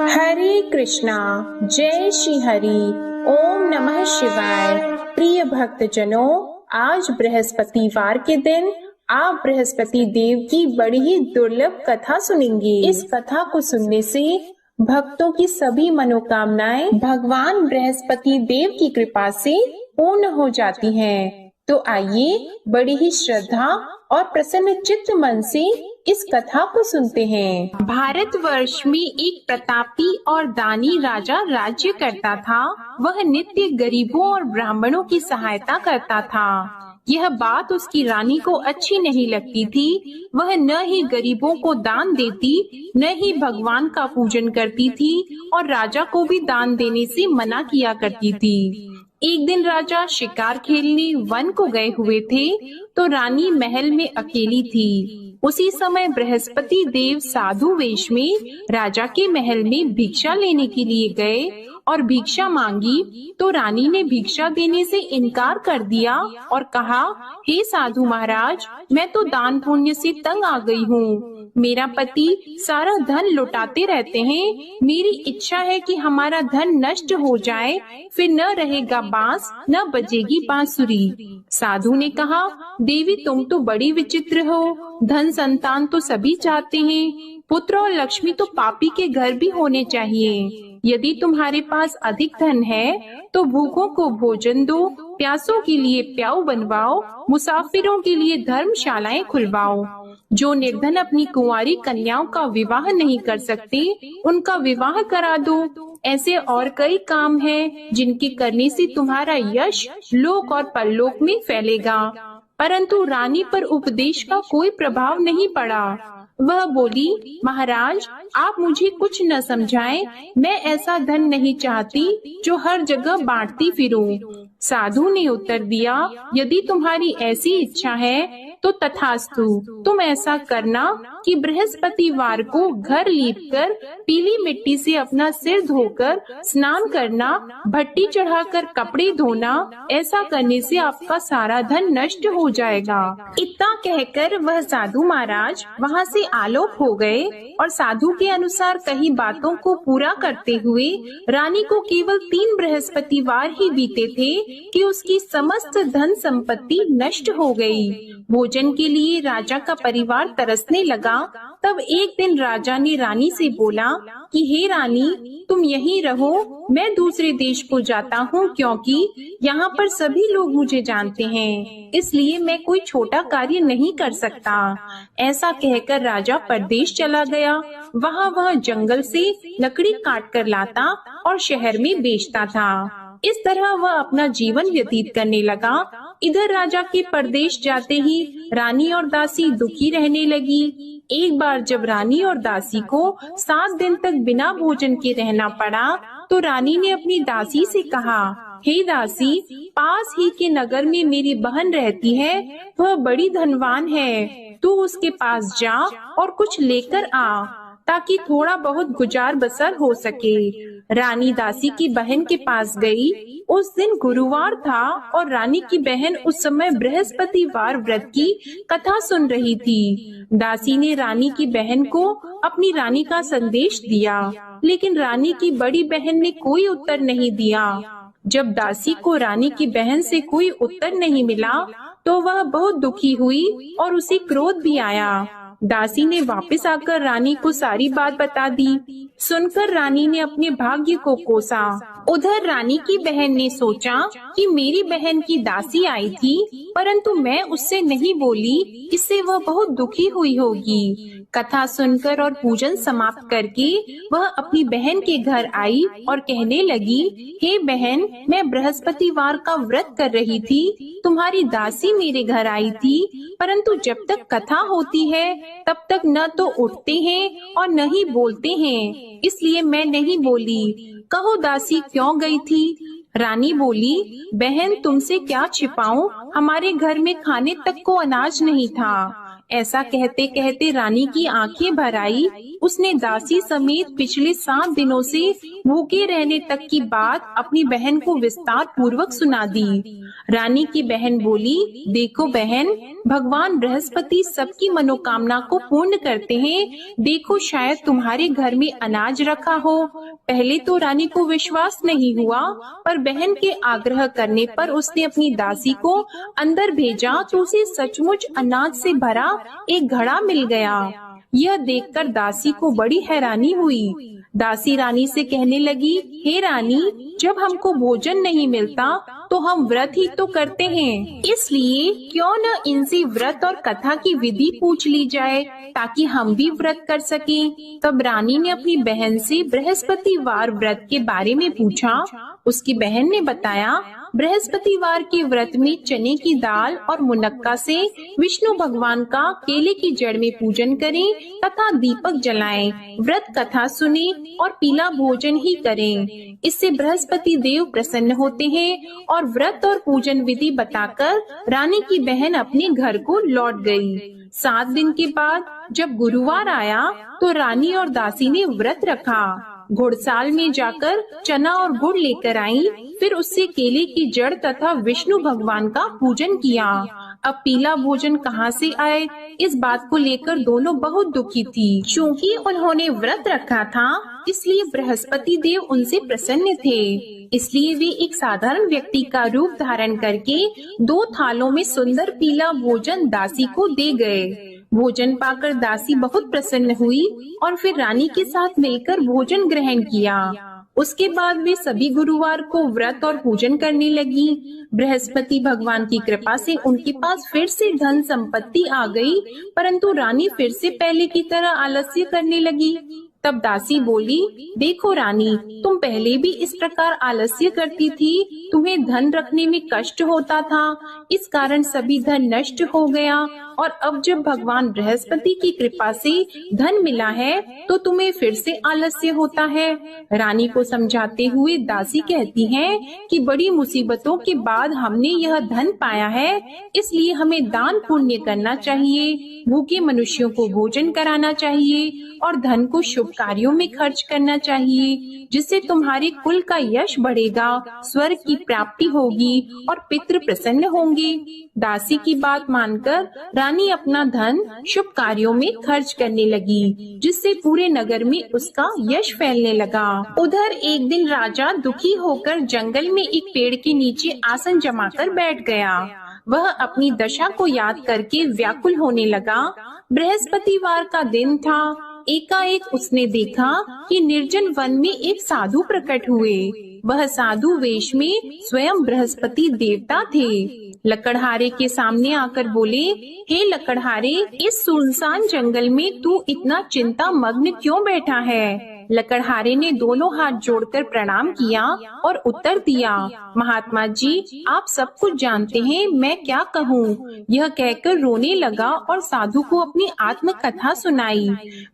हरे कृष्णा। जय श्री हरि। ओम नमः शिवाय। प्रिय भक्तजनों, आज बृहस्पतिवार के दिन आप बृहस्पति देव की बड़ी ही दुर्लभ कथा सुनेंगे। इस कथा को सुनने से भक्तों की सभी मनोकामनाएं भगवान बृहस्पति देव की कृपा से पूर्ण हो जाती हैं। तो आइए बड़ी ही श्रद्धा और प्रसन्न चित्त मन से इस कथा को सुनते हैं। भारतवर्ष में एक प्रतापी और दानी राजा राज्य करता था। वह नित्य गरीबों और ब्राह्मणों की सहायता करता था। यह बात उसकी रानी को अच्छी नहीं लगती थी। वह न ही गरीबों को दान देती, न ही भगवान का पूजन करती थी और राजा को भी दान देने से मना किया करती थी। एक दिन राजा शिकार खेलने वन को गए हुए थे, तो रानी महल में अकेली थी। उसी समय बृहस्पति देव साधु वेश में राजा के महल में भिक्षा लेने के लिए गए और भिक्षा मांगी, तो रानी ने भिक्षा देने से इनकार कर दिया और कहा, हे साधु महाराज, मैं तो दान पुण्य से तंग आ गई हूँ। मेरा पति सारा धन लुटाते रहते हैं। मेरी इच्छा है कि हमारा धन नष्ट हो जाए, फिर न रहेगा बांस, न बजेगी बांसुरी। साधु ने कहा, देवी तुम तो बड़ी विचित्र हो। धन संतान तो सभी चाहते हैं, पुत्र और लक्ष्मी तो पापी के घर भी होने चाहिए। यदि तुम्हारे पास अधिक धन है तो भूखों को भोजन दो, प्यासों के लिए प्याऊ बनवाओ, मुसाफिरों के लिए धर्मशालाएं खुलवाओ। जो निर्धन अपनी कुंवारी कन्याओं का विवाह नहीं कर सकते, उनका विवाह करा दो। ऐसे और कई काम हैं जिनके करने से तुम्हारा यश लोक और परलोक में फैलेगा। परंतु रानी पर उपदेश का कोई प्रभाव नहीं पड़ा। वह बोली, महाराज आप मुझे कुछ न समझाएं, मैं ऐसा धन नहीं चाहती जो हर जगह बांटती फिरूं। साधु ने उत्तर दिया, यदि तुम्हारी ऐसी इच्छा है तो तथास्तु। तुम ऐसा करना कि बृहस्पतिवार को घर लीपकर पीली मिट्टी से अपना सिर धोकर स्नान करना, भट्टी चढ़ाकर कपड़े धोना। ऐसा करने से आपका सारा धन नष्ट हो जाएगा। इतना कहकर वह साधु महाराज वहाँ से आलोक हो गए और साधु के अनुसार कई बातों को पूरा करते हुए रानी को केवल 3 बृहस्पतिवार ही बीते थे कि उसकी समस्त धन संपत्ति नष्ट हो गई। भोजन के लिए राजा का परिवार तरसने लगा। तब एक दिन राजा ने रानी से बोला कि हे रानी, तुम यहीं रहो, मैं दूसरे देश को जाता हूँ, क्योंकि यहाँ पर सभी लोग मुझे जानते हैं, इसलिए मैं कोई छोटा कार्य नहीं कर सकता। ऐसा कहकर राजा परदेश चला गया। वहाँ वह जंगल से लकड़ी काट कर लाता और शहर में बेचता था। इस तरह वह अपना जीवन व्यतीत करने लगा। इधर राजा के परदेश जाते ही रानी और दासी दुखी रहने लगी। एक बार जब रानी और दासी को 7 दिन तक बिना भोजन के रहना पड़ा, तो रानी ने अपनी दासी से कहा, हे दासी, पास ही के नगर में मेरी बहन रहती है, वह बड़ी धनवान है। तू उसके पास जा और कुछ लेकर आ, ताकि थोड़ा बहुत गुजार बसर हो सके। रानी दासी की बहन के पास गई। उस दिन गुरुवार था और रानी की बहन उस समय बृहस्पतिवार व्रत की कथा सुन रही थी। दासी ने रानी की बहन को अपनी रानी का संदेश दिया, लेकिन रानी की बड़ी बहन ने कोई उत्तर नहीं दिया। जब दासी को रानी की बहन से कोई उत्तर नहीं मिला, तो वह बहुत दुखी हुई और उसे क्रोध भी आया। दासी ने वापस आकर रानी को सारी बात बता दी। सुनकर रानी ने अपने भाग्य को कोसा। उधर रानी की बहन ने सोचा कि मेरी बहन की दासी आई थी, परंतु मैं उससे नहीं बोली, इससे वह बहुत दुखी हुई होगी। कथा सुनकर और पूजन समाप्त करके वह अपनी बहन के घर आई और कहने लगी, हे बहन, मैं बृहस्पतिवार का व्रत कर रही थी, तुम्हारी दासी मेरे घर आई थी, परंतु जब तक कथा होती है तब तक न तो उठते हैं और न ही बोलते हैं, इसलिए मैं नहीं बोली। कहो दासी क्यों गई थी? रानी बोली, बहन तुमसे क्या छिपाऊं, हमारे घर में खाने तक को अनाज नहीं था। ऐसा कहते कहते रानी की आंखें भर आई उसने दासी समेत पिछले 7 दिनों से भूखे रहने तक की बात अपनी बहन को विस्तार पूर्वक सुना दी। रानी की बहन बोली, देखो बहन, भगवान बृहस्पति सबकी मनोकामना को पूर्ण करते हैं। देखो शायद तुम्हारे घर में अनाज रखा हो। पहले तो रानी को विश्वास नहीं हुआ, पर बहन के आग्रह करने पर उसने अपनी दासी को अंदर भेजा तो उसे सचमुच अनाज से भरा एक घड़ा मिल गया। यह देखकर दासी को बड़ी हैरानी हुई। दासी रानी से कहने लगी, हे रानी, जब हमको भोजन नहीं मिलता तो हम व्रत ही तो करते हैं, इसलिए क्यों न इनसे व्रत और कथा की विधि पूछ ली जाए ताकि हम भी व्रत कर सकें। तब रानी ने अपनी बहन से बृहस्पतिवार व्रत के बारे में पूछा। उसकी बहन ने बताया, बृहस्पतिवार के व्रत में चने की दाल और मुनक्का से विष्णु भगवान का केले की जड़ में पूजन करें तथा दीपक जलाएं, व्रत कथा सुने और पीला भोजन ही करें। इससे बृहस्पति देव प्रसन्न होते हैं। और व्रत और पूजन विधि बताकर रानी की बहन अपने घर को लौट गई। 7 दिन के बाद जब गुरुवार आया तो रानी और दासी ने व्रत रखा। घुड़साल में जाकर चना और गुड़ लेकर आई, फिर उससे केले की जड़ तथा विष्णु भगवान का पूजन किया। अब पीला भोजन कहाँ से आए, इस बात को लेकर दोनों बहुत दुखी थी। क्योंकि उन्होंने व्रत रखा था, इसलिए बृहस्पति देव उनसे प्रसन्न थे। इसलिए वे एक साधारण व्यक्ति का रूप धारण करके 2 थालों में सुंदर पीला भोजन दासी को दे गए। भोजन पाकर दासी बहुत प्रसन्न हुई और फिर रानी के साथ मिलकर भोजन ग्रहण किया। उसके बाद वे सभी गुरुवार को व्रत और पूजन करने लगी। बृहस्पति भगवान की कृपा से उनके पास फिर से धन संपत्ति आ गई, परंतु रानी फिर से पहले की तरह आलस्य करने लगी। तब दासी बोली, देखो रानी, तुम पहले भी इस प्रकार आलस्य करती थी, तुम्हें धन रखने में कष्ट होता था, इस कारण सभी धन नष्ट हो गया, और अब जब भगवान बृहस्पति की कृपा से धन मिला है तो तुम्हें फिर से आलस्य होता है। रानी को समझाते हुए दासी कहती है कि बड़ी मुसीबतों के बाद हमने यह धन पाया है, इसलिए हमें दान पुण्य करना चाहिए, भूखे मनुष्यों को भोजन कराना चाहिए और धन को शुभ कार्यों में खर्च करना चाहिए, जिससे तुम्हारे कुल का यश बढ़ेगा, स्वर्ग की प्राप्ति होगी और पितृ प्रसन्न होंगे। दासी की बात मानकर रानी अपना धन शुभ कार्यों में खर्च करने लगी, जिससे पूरे नगर में उसका यश फैलने लगा। उधर एक दिन राजा दुखी होकर जंगल में एक पेड़ के नीचे आसन जमाकर बैठ गया। वह अपनी दशा को याद करके व्याकुल होने लगा। बृहस्पतिवार का दिन था। एकाएक उसने देखा कि निर्जन वन में एक साधु प्रकट हुए। वह साधु वेश में स्वयं बृहस्पति देवता थे। लकड़हारे के सामने आकर बोले, हे लकड़हारे, इस सुनसान जंगल में तू इतना चिंता मग्न क्यों बैठा है? लकड़हारे ने दोनों हाथ जोड़कर प्रणाम किया और उत्तर दिया, महात्मा जी, आप सब कुछ जानते हैं, मैं क्या कहूँ। यह कहकर रोने लगा और साधु को अपनी आत्म कथा सुनाई।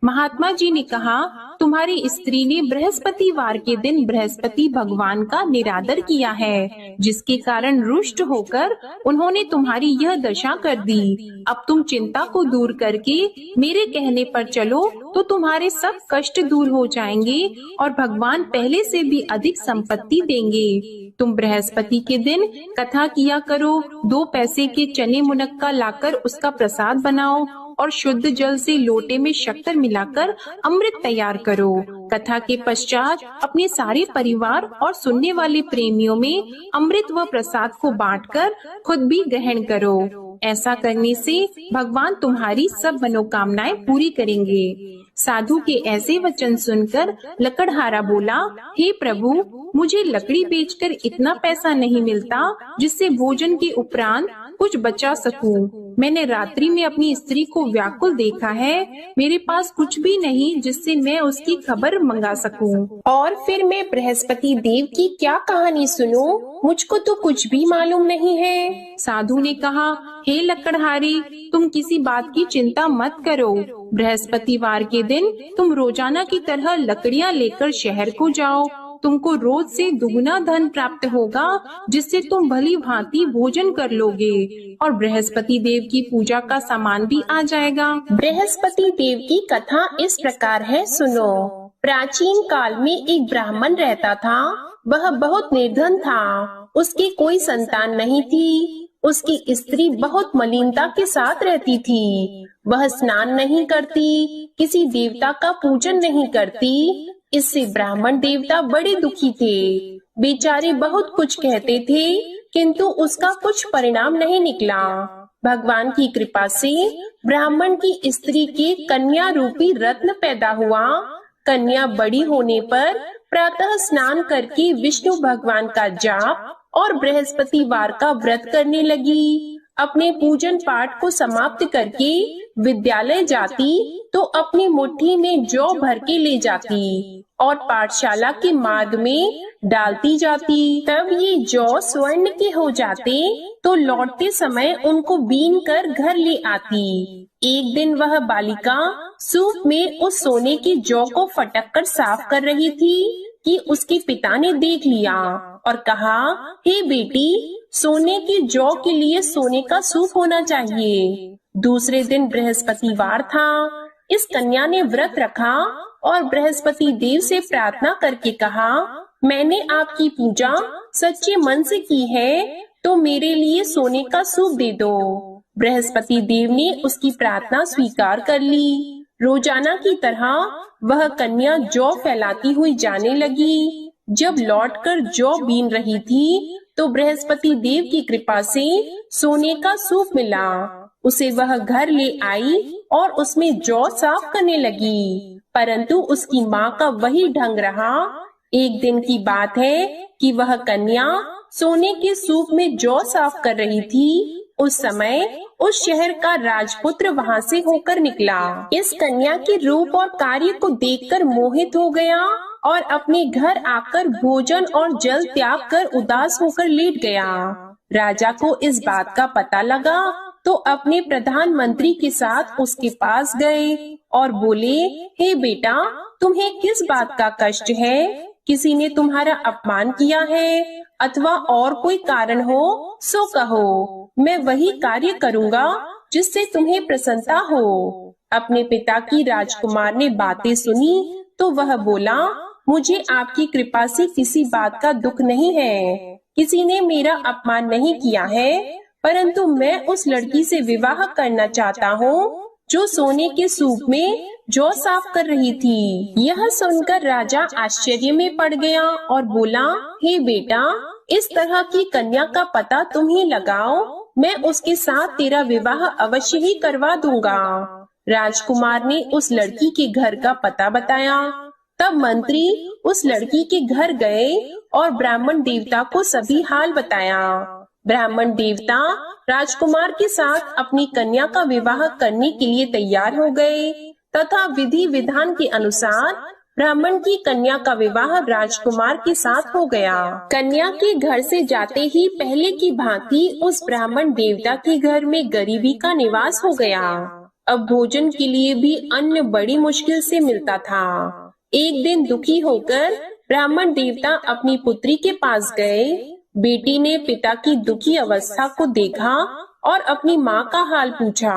महात्मा जी ने कहा, तुम्हारी स्त्री ने बृहस्पतिवार के दिन बृहस्पति भगवान का निरादर किया है, जिसके कारण रुष्ट होकर उन्होंने तुम्हारी यह दशा कर दी। अब तुम चिंता को दूर करके मेरे कहने पर चलो तो तुम्हारे सब कष्ट दूर हो जाएंगे और भगवान पहले से भी अधिक संपत्ति देंगे। तुम बृहस्पति के दिन कथा किया करो, 2 पैसे के चने मुनक्का लाकर उसका प्रसाद बनाओ और शुद्ध जल से लोटे में शक्कर मिलाकर अमृत तैयार करो। कथा के पश्चात अपने सारे परिवार और सुनने वाले प्रेमियों में अमृत व प्रसाद को बांटकर खुद भी ग्रहण करो। ऐसा करने से भगवान तुम्हारी सब मनोकामनाएं पूरी करेंगे। साधु के ऐसे वचन सुनकर लकड़हारा बोला, हे प्रभु, मुझे लकड़ी बेचकर इतना पैसा नहीं मिलता जिससे भोजन के उपरांत कुछ बचा सकूं। मैंने रात्रि में अपनी स्त्री को व्याकुल देखा है, मेरे पास कुछ भी नहीं जिससे मैं उसकी खबर मंगा सकूं। और फिर मैं बृहस्पति देव की क्या कहानी सुनूं? मुझको तो कुछ भी मालूम नहीं है। साधु ने कहा, हे लकड़हारी, तुम किसी बात की चिंता मत करो। बृहस्पतिवार के दिन तुम रोजाना की तरह लकड़ियाँ लेकर शहर को जाओ। तुमको रोज से दुगुना धन प्राप्त होगा, जिससे तुम भली भांति भोजन कर लोगे और बृहस्पति देव की पूजा का सामान भी आ जाएगा। बृहस्पति देव की कथा इस प्रकार है, सुनो। प्राचीन काल में एक ब्राह्मण रहता था। वह बहुत निर्धन था। उसकी कोई संतान नहीं थी। उसकी स्त्री बहुत मलिनता के साथ रहती थी। वह स्नान नहीं करती, किसी देवता का पूजन नहीं करती। इससे ब्राह्मण देवता बड़े दुखी थे। बेचारे बहुत कुछ कहते थे, किंतु उसका कुछ परिणाम नहीं निकला। भगवान की कृपा से ब्राह्मण की स्त्री के कन्या रूपी रत्न पैदा हुआ। कन्या बड़ी होने पर प्रातः स्नान करके विष्णु भगवान का जाप और बृहस्पतिवार का व्रत करने लगी। अपने पूजन पाठ को समाप्त करके विद्यालय जाती तो अपनी मुट्ठी में जौ भर के ले जाती और पाठशाला के मार्ग में डालती जाती। तब ये जौ स्वर्ण के हो जाते तो लौटते समय उनको बीन कर घर ले आती। एक दिन वह बालिका सूप में उस सोने के जौ को फटक कर साफ कर रही थी कि उसके पिता ने देख लिया और कहा, हे बेटी, सोने के जौ के लिए सोने का सूप होना चाहिए। दूसरे दिन बृहस्पतिवार था। इस कन्या ने व्रत रखा और बृहस्पति देव से प्रार्थना करके कहा, मैंने आपकी पूजा सच्चे मन से की है, तो मेरे लिए सोने का सूप दे दो। बृहस्पति देव ने उसकी प्रार्थना स्वीकार कर ली। रोजाना की तरह वह कन्या जौ फैलाती हुई जाने लगी। जब लौटकर जौ बीन रही थी तो बृहस्पति देव की कृपा से सोने का सूप मिला। उसे वह घर ले आई और उसमें जौ साफ करने लगी, परंतु उसकी माँ का वही ढंग रहा। एक दिन की बात है कि वह कन्या सोने के सूप में जौ साफ कर रही थी। उस समय उस शहर का राजपुत्र वहाँ से होकर निकला। इस कन्या के रूप और कार्य को देखकर मोहित हो गया और अपने घर आकर भोजन और जल त्याग कर उदास होकर लेट गया। राजा को इस बात का पता लगा तो अपने प्रधानमंत्री के साथ उसके पास गए और बोले, हे बेटा, तुम्हें किस बात का कष्ट है? किसी ने तुम्हारा अपमान किया है अथवा और कोई कारण हो सो कहो। मैं वही कार्य करूँगा जिससे तुम्हें प्रसन्नता हो। अपने पिता की राजकुमार ने बातें सुनी तो वह बोला, मुझे आपकी कृपा से किसी बात का दुख नहीं है। किसी ने मेरा अपमान नहीं किया है, परंतु मैं उस लड़की से विवाह करना चाहता हूँ जो सोने के सूप में जौ साफ कर रही थी। यह सुनकर राजा आश्चर्य में पड़ गया और बोला, हे बेटा, इस तरह की कन्या का पता तुम ही लगाओ, मैं उसके साथ तेरा विवाह अवश्य ही करवा दूंगा। राजकुमार ने उस लड़की के घर का पता बताया। तब मंत्री उस लड़की के घर गए और ब्राह्मण देवता को सभी हाल बताया। ब्राह्मण देवता राजकुमार के साथ अपनी कन्या का विवाह करने के लिए तैयार हो गए तथा विधि विधान के अनुसार ब्राह्मण की कन्या का विवाह राजकुमार के साथ हो गया। कन्या के घर से जाते ही पहले की भांति उस ब्राह्मण देवता के घर में गरीबी का निवास हो गया। अब भोजन के लिए भी अन्न बड़ी मुश्किल से मिलता था। एक दिन दुखी होकर ब्राह्मण देवता अपनी पुत्री के पास गए। बेटी ने पिता की दुखी अवस्था को देखा और अपनी माँ का हाल पूछा।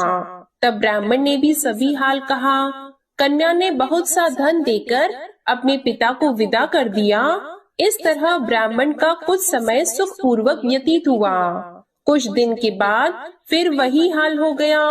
तब ब्राह्मण ने भी सभी हाल कहा। कन्या ने बहुत सा धन देकर अपने पिता को विदा कर दिया। इस तरह ब्राह्मण का कुछ समय सुख पूर्वक व्यतीत हुआ। कुछ दिन के बाद फिर वही हाल हो गया।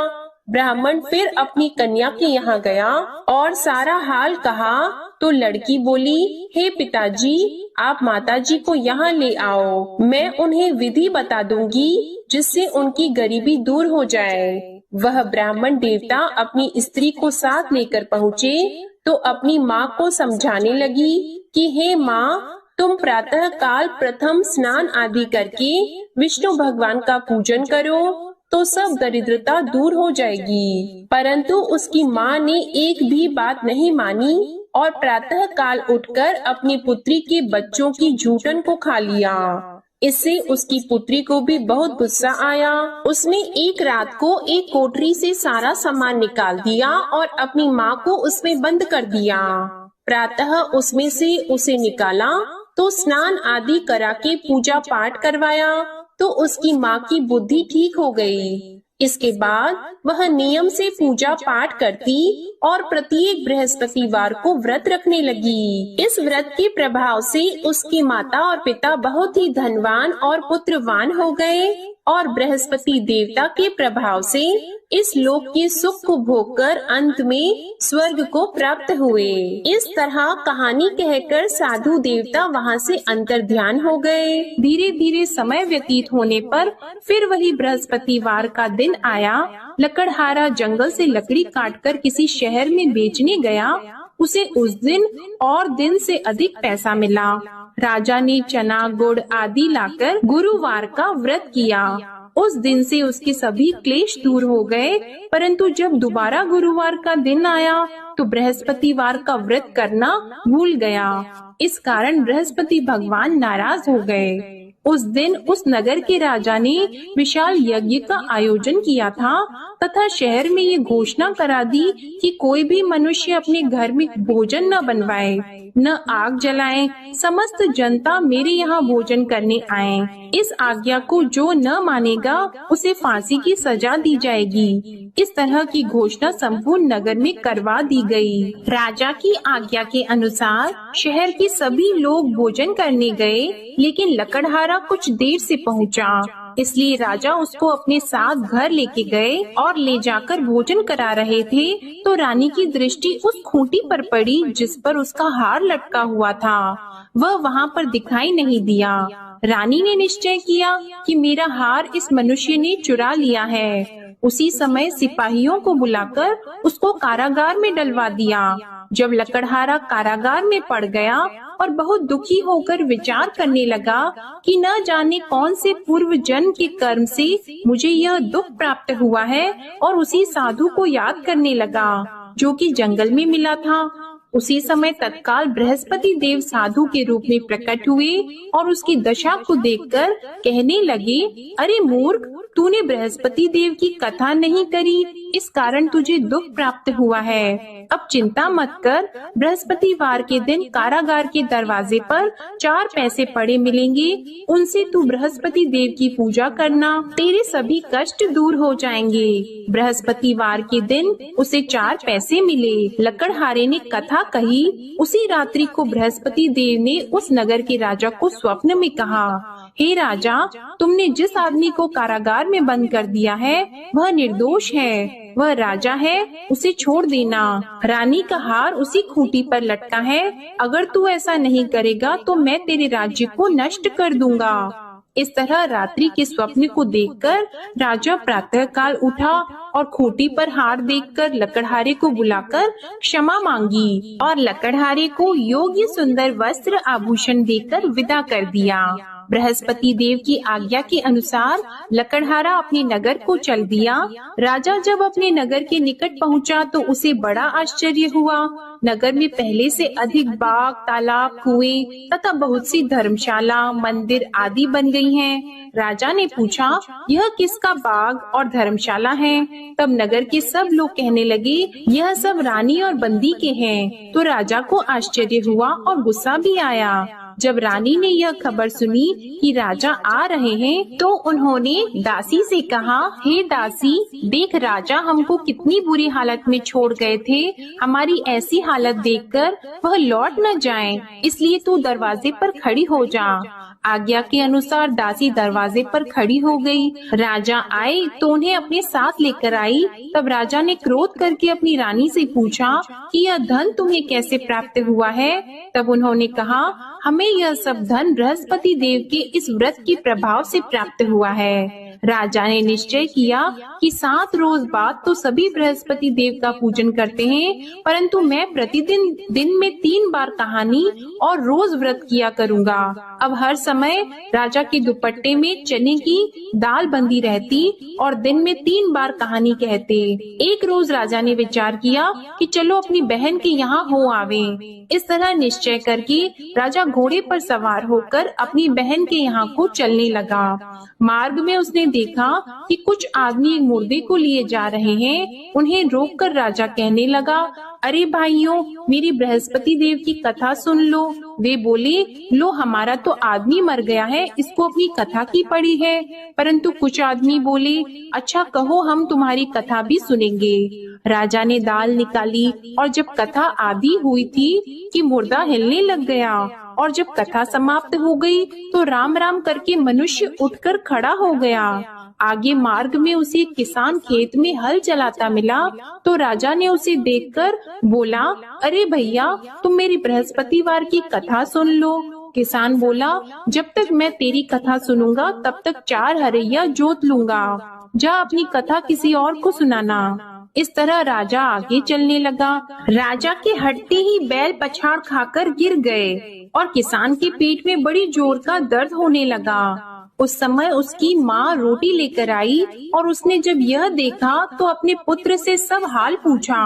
ब्राह्मण फिर अपनी कन्या के यहाँ गया और सारा हाल कहा तो लड़की बोली, हे पिताजी, आप माताजी को यहाँ ले आओ, मैं उन्हें विधि बता दूंगी जिससे उनकी गरीबी दूर हो जाए। वह ब्राह्मण देवता अपनी स्त्री को साथ लेकर पहुँचे तो अपनी माँ को समझाने लगी कि हे माँ, तुम प्रातः काल प्रथम स्नान आदि करके विष्णु भगवान का पूजन करो तो सब दरिद्रता दूर हो जाएगी। परंतु उसकी माँ ने एक भी बात नहीं मानी और प्रातः काल उठकर अपनी पुत्री के बच्चों की जूठन को खा लिया। इससे उसकी पुत्री को भी बहुत गुस्सा आया। उसने एक रात को एक कोठरी से सारा सामान निकाल दिया और अपनी माँ को उसमें बंद कर दिया। प्रातः उसमें से उसे निकाला तो स्नान आदि करा के पूजा पाठ करवाया तो उसकी माँ की बुद्धि ठीक हो गई। इसके बाद वह नियम से पूजा पाठ करती और प्रत्येक बृहस्पतिवार को व्रत रखने लगी। इस व्रत के प्रभाव से उसकी माता और पिता बहुत ही धनवान और पुत्रवान हो गए और बृहस्पति देवता के प्रभाव से इस लोक के सुख को भोगकर अंत में स्वर्ग को प्राप्त हुए। इस तरह कहानी कहकर साधु देवता वहाँ से अंतर्ध्यान हो गए। धीरे धीरे समय व्यतीत होने पर फिर वही बृहस्पतिवार का दिन आया। लकड़हारा जंगल से लकड़ी काटकर किसी शहर में बेचने गया। उसे उस दिन और दिन से अधिक पैसा मिला। राजा ने चना गुड़ आदि लाकर गुरुवार का व्रत किया। उस दिन से उसके सभी क्लेश दूर हो गए। परंतु जब दोबारा गुरुवार का दिन आया तो बृहस्पतिवार का व्रत करना भूल गया। इस कारण बृहस्पति भगवान नाराज हो गए। उस दिन उस नगर के राजा ने विशाल यज्ञ का आयोजन किया था तथा शहर में ये घोषणा करा दी कि कोई भी मनुष्य अपने घर में भोजन न बनवाए, न आग जलाए। समस्त जनता मेरे यहाँ भोजन करने आए। इस आज्ञा को जो न मानेगा उसे फांसी की सजा दी जाएगी। इस तरह की घोषणा संपूर्ण नगर में करवा दी गई। राजा की आज्ञा के अनुसार शहर के सभी लोग भोजन करने गए, लेकिन लकड़हारा कुछ देर से पहुंचा। इसलिए राजा उसको अपने साथ घर लेके गए और ले जाकर भोजन करा रहे थे तो रानी की दृष्टि उस खूंटी पर पड़ी जिस पर उसका हार लटका हुआ था। वह वहाँ पर दिखाई नहीं दिया। रानी ने निश्चय किया कि मेरा हार इस मनुष्य ने चुरा लिया है। उसी समय सिपाहियों को बुलाकर उसको कारागार में डलवा दिया। जब लकड़हारा कारागार में पड़ गया और बहुत दुखी होकर विचार करने लगा कि न जाने कौन से पूर्व जन्म के कर्म से मुझे यह दुख प्राप्त हुआ है, और उसी साधु को याद करने लगा जो कि जंगल में मिला था। उसी समय तत्काल बृहस्पति देव साधु के रूप में प्रकट हुए और उसकी दशा को देखकर कहने लगे, अरे मूर्ख, तूने बृहस्पति देव की कथा नहीं करी, इस कारण तुझे दुख प्राप्त हुआ है। अब चिंता मत कर, बृहस्पतिवार के दिन कारागार के दरवाजे पर 4 पैसे पड़े मिलेंगे, उनसे तू बृहस्पति देव की पूजा करना, तेरे सभी कष्ट दूर हो जाएंगे। बृहस्पतिवार के दिन उसे 4 पैसे मिले। लकड़हारे ने कथा कही। उसी रात्रि को बृहस्पति देव ने उस नगर के राजा को स्वप्न में कहा, हे राजा, तुमने जिस आदमी को कारागार में बंद कर दिया है वह निर्दोष है, वह राजा है, उसे छोड़ देना। रानी का हार उसी खूंटी पर लटका है। अगर तू ऐसा नहीं करेगा तो मैं तेरे राज्य को नष्ट कर दूंगा। इस तरह रात्रि के स्वप्न को देखकर राजा प्रातः काल उठा और खूंटी पर हार देखकर लकड़हारे को बुलाकर क्षमा मांगी और लकड़हारे को योग्य सुंदर वस्त्र आभूषण देकर विदा कर दिया। बृहस्पति देव की आज्ञा के अनुसार लकड़हारा अपने नगर को चल दिया। राजा जब अपने नगर के निकट पहुंचा तो उसे बड़ा आश्चर्य हुआ। नगर में पहले से अधिक बाग, तालाब, कुएं तथा बहुत सी धर्मशाला, मंदिर आदि बन गई हैं। राजा ने पूछा, यह किसका बाग और धर्मशाला है? तब नगर के सब लोग कहने लगे, यह सब रानी और बंदी के हैं। तो राजा को आश्चर्य हुआ और गुस्सा भी आया। जब रानी ने यह खबर सुनी कि राजा आ रहे हैं तो उन्होंने दासी से कहा, हे दासी, देख राजा हमको कितनी बुरी हालत में छोड़ गए थे। हमारी ऐसी हालत देखकर वह लौट न जाएं, इसलिए तू दरवाजे पर खड़ी हो जा। आज्ञा के अनुसार दासी दरवाजे पर खड़ी हो गई। राजा आए तो उन्हें अपने साथ लेकर आई। तब राजा ने क्रोध करके अपनी रानी से पूछा कि यह धन तुम्हें कैसे प्राप्त हुआ है? तब उन्होंने कहा, हमें यह सब धन बृहस्पति देव के इस व्रत के प्रभाव से प्राप्त हुआ है। राजा ने निश्चय किया कि 7 रोज बाद तो सभी बृहस्पति देव का पूजन करते हैं, परंतु मैं प्रतिदिन दिन में 3 बार कहानी और रोज व्रत किया करूँगा। अब हर समय राजा के दुपट्टे में चने की दाल बंधी रहती और दिन में 3 बार कहानी कहते। एक रोज राजा ने विचार किया कि चलो अपनी बहन के यहाँ हो आवे। इस तरह निश्चय करके राजा घोड़े पर सवार होकर अपनी बहन के यहाँ को चलने लगा। मार्ग में उसने देखा कि कुछ आदमी एक मुर्दे को लिए जा रहे हैं। उन्हें रोककर राजा कहने लगा, अरे भाइयों, मेरी बृहस्पति देव की कथा सुन लो। वे बोले, लो हमारा तो आदमी मर गया है, इसको अपनी कथा की पड़ी है। परंतु कुछ आदमी बोले, अच्छा कहो, हम तुम्हारी कथा भी सुनेंगे। राजा ने दाल निकाली और जब कथा आधी हुई थी कि मुर्दा हिलने लग गया, और जब कथा समाप्त हो गई तो राम राम करके मनुष्य उठकर खड़ा हो गया। आगे मार्ग में उसे एक किसान खेत में हल चलाता मिला, तो राजा ने उसे देखकर बोला, अरे भैया, तुम मेरी बृहस्पतिवार की कथा सुन लो। किसान बोला, जब तक मैं तेरी कथा सुनूंगा तब तक 4 हरैया जोत लूंगा। जा अपनी कथा किसी और को सुनाना। इस तरह राजा आगे चलने लगा। राजा के हटते ही बैल पछाड़ खाकर गिर गए और किसान के पेट में बड़ी जोर का दर्द होने लगा। उस समय उसकी माँ रोटी लेकर आई और उसने जब यह देखा तो अपने पुत्र से सब हाल पूछा,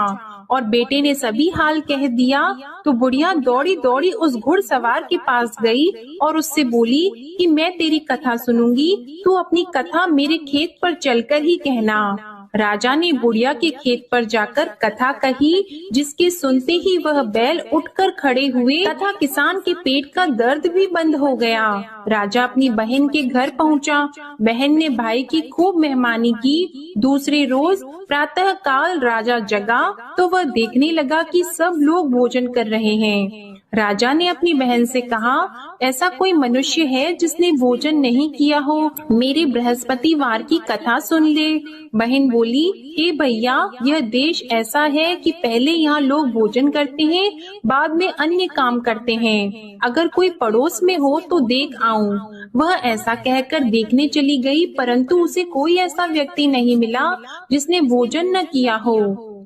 और बेटे ने सभी हाल कह दिया। तो बुढ़िया दौड़ी दौड़ी उस घुड़सवार के पास गई और उससे बोली कि मैं तेरी कथा सुनूंगी, तू अपनी कथा मेरे खेत पर चलकर ही कहना। राजा ने बुढ़िया के खेत पर जाकर कथा कही, जिसके सुनते ही वह बैल उठकर खड़े हुए तथा किसान के पेट का दर्द भी बंद हो गया। राजा अपनी बहन के घर पहुंचा। बहन ने भाई की खूब मेहमानी की। दूसरे रोज प्रातः काल राजा जगा तो वह देखने लगा कि सब लोग भोजन कर रहे हैं। राजा ने अपनी बहन से कहा, ऐसा कोई मनुष्य है जिसने भोजन नहीं किया हो? मेरी बृहस्पतिवार की कथा सुन ले। बहन बोली, हे भैया, यह देश ऐसा है कि पहले यहाँ लोग भोजन करते हैं, बाद में अन्य काम करते हैं। अगर कोई पड़ोस में हो तो देख आऊं। वह ऐसा कहकर देखने चली गई, परंतु उसे कोई ऐसा व्यक्ति नहीं मिला जिसने भोजन न किया हो।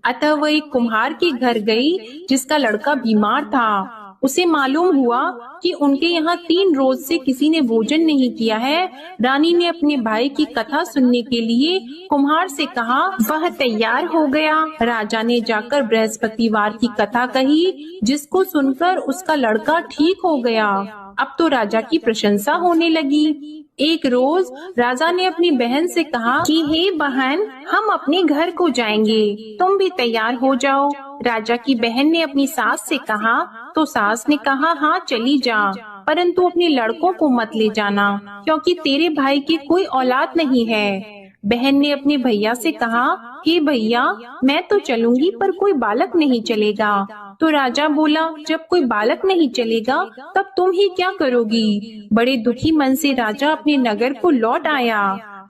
अतः वह एक कुम्हार के घर गई जिसका लड़का बीमार था। उसे मालूम हुआ कि उनके यहाँ 3 रोज से किसी ने भोजन नहीं किया है। रानी ने अपने भाई की कथा सुनने के लिए कुम्हार से कहा। वह तैयार हो गया। राजा ने जाकर बृहस्पतिवार की कथा कही, जिसको सुनकर उसका लड़का ठीक हो गया। अब तो राजा की प्रशंसा होने लगी। एक रोज राजा ने अपनी बहन से कहा कि हे बहन, हम अपने घर को जाएंगे, तुम भी तैयार हो जाओ। राजा की बहन ने अपनी सास से कहा, तो सास ने कहा, हाँ चली जा, परंतु अपने लड़कों को मत ले जाना, क्योंकि तेरे भाई की कोई औलाद नहीं है। बहन ने अपने भैया से कहा, हे भैया, मैं तो चलूंगी पर कोई बालक नहीं चलेगा। तो राजा बोला, जब कोई बालक नहीं चलेगा तब तुम ही क्या करोगी? बड़े दुखी मन से राजा अपने नगर को लौट आया।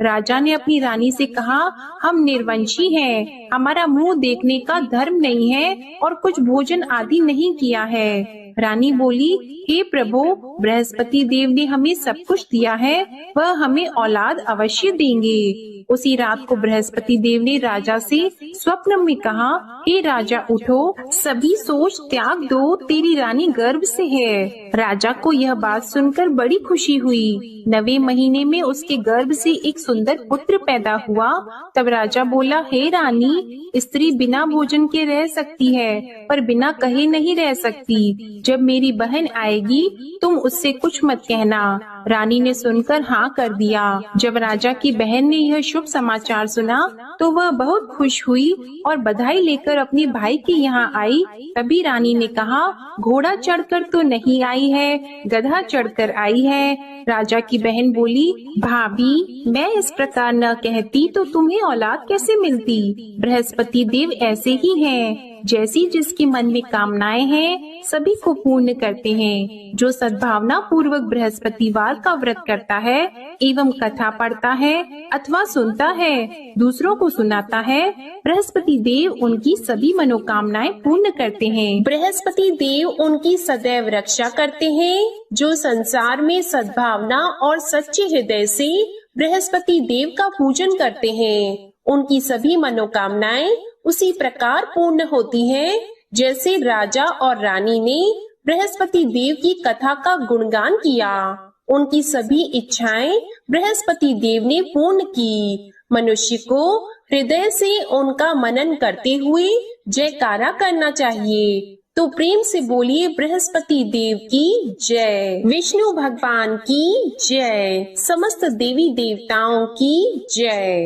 राजा ने अपनी रानी से कहा, हम निर्वंशी हैं, हमारा मुंह देखने का धर्म नहीं है और कुछ भोजन आदि नहीं किया है। रानी बोली, हे प्रभु, बृहस्पति देव ने हमें सब कुछ दिया है, वह हमें औलाद अवश्य देंगे। उसी रात को बृहस्पति देव ने राजा से स्वप्न में कहा, हे राजा उठो, सभी सोच त्याग दो, तेरी रानी गर्भ से है। राजा को यह बात सुनकर बड़ी खुशी हुई। 9वें महीने में उसके गर्भ से एक सुंदर पुत्र पैदा हुआ। तब राजा बोला, हे रानी, स्त्री बिना भोजन के रह सकती है, पर बिना कहे नहीं रह सकती। जब मेरी बहन आएगी तुम उससे कुछ मत कहना। रानी ने सुनकर हाँ कर दिया। जब राजा की बहन ने यह शुभ समाचार सुना तो वह बहुत खुश हुई और बधाई लेकर अपने भाई के यहाँ आई। तभी रानी ने कहा, घोड़ा चढ़कर तो नहीं आई है, गधा चढ़कर आई है। राजा की बहन बोली, भाभी, मैं इस प्रकार न कहती तो तुम्हें औलाद कैसे मिलती? बृहस्पति देव ऐसे ही हैं, जैसी जिसके मन में कामनाएं हैं सभी को पूर्ण करते हैं। जो सद्भावना पूर्वक बृहस्पतिवार का व्रत करता है एवं कथा पढ़ता है अथवा सुनता है, दूसरों को सुनाता है, बृहस्पति देव उनकी सभी मनोकामनाएं पूर्ण करते हैं। बृहस्पति देव उनकी सदैव रक्षा करते हैं। जो संसार में सद्भावना और सच्चे हृदय से बृहस्पति देव का पूजन करते हैं, उनकी सभी मनोकामनाएं उसी प्रकार पूर्ण होती हैं, जैसे राजा और रानी ने बृहस्पति देव की कथा का गुणगान किया। उनकी सभी इच्छाएं बृहस्पति देव ने पूर्ण की। मनुष्य को हृदय से उनका मनन करते हुए जयकारा करना चाहिए। तो प्रेम से बोलिए, बृहस्पति देव की जय, विष्णु भगवान की जय, समस्त देवी देवताओं की जय।